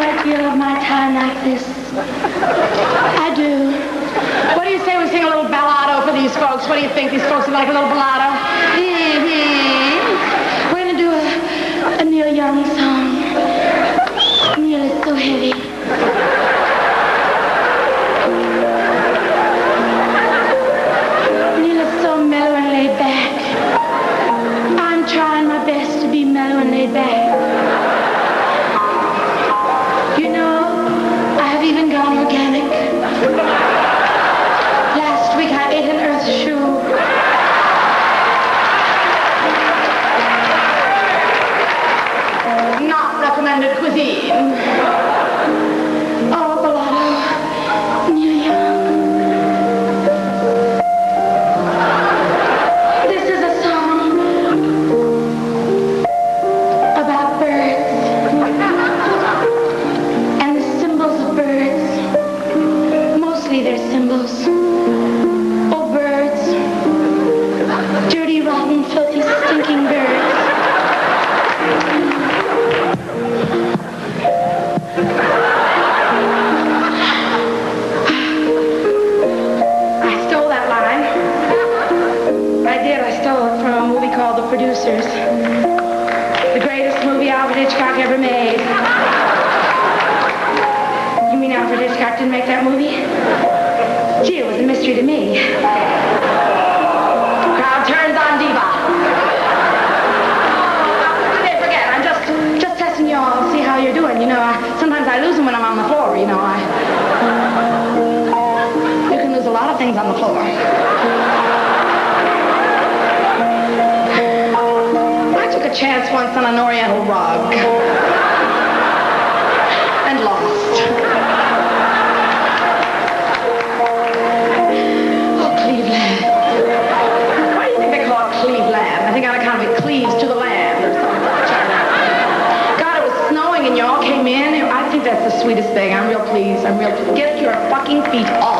great deal of my time like this. I do. What do you say we sing a little ballado for these folks? What do you think? These folks would like a little ballado? Mm-hmm. We're going to do a Neil Young song. Neil is so heavy. Neil is so mellow and laid back. I'm trying my best to be mellow and laid back. You know, I have even gone organic. Last week I ate an earth shoe. Not recommended cuisine. Oh, ballado, Neil Young. This is a song about birds. And the symbols of birds. Mostly they're symbols. Oh, birds. Dirty, rotten, filthy, stinking birds. I stole that line. I did. I stole it from a movie called The Producers. The greatest movie Alfred Hitchcock ever made. You mean Alfred Hitchcock didn't make that movie? Gee, it was a mystery to me. Crowd turns on diva. Hey, forget it. I'm just testing you all, see how you're doing. You know, sometimes I lose them when I'm on the floor, you know. You can lose a lot of things on the floor. I took a chance once on an oriental rug. And lost. Oh, Cleveland. Why do you think they call it Cleveland? I think on account of it cleaves to the land or something like that. God, it was snowing and you all came in. I think that's the sweetest thing. I'm real pleased. Get your fucking feet off.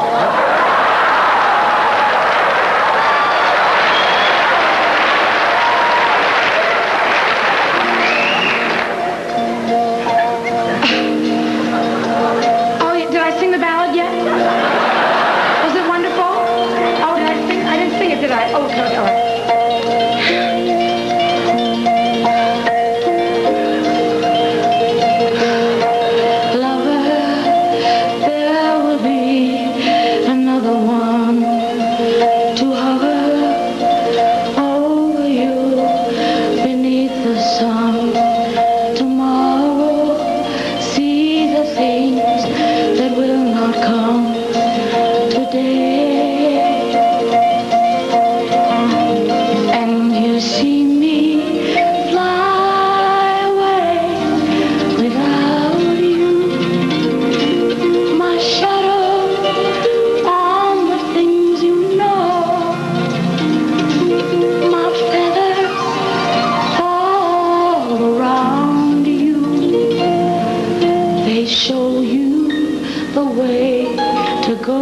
Show you the way to go.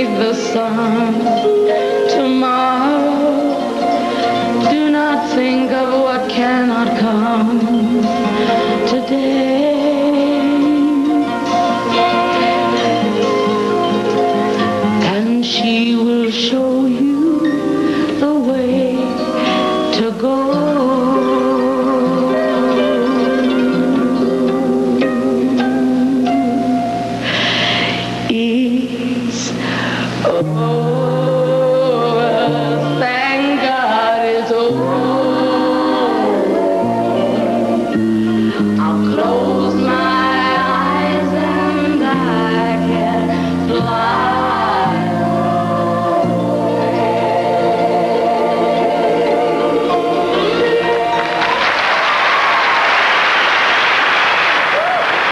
seek the sun tomorrow. Do not think of what cannot come today. And she will show you the way to go. Ease. Oh.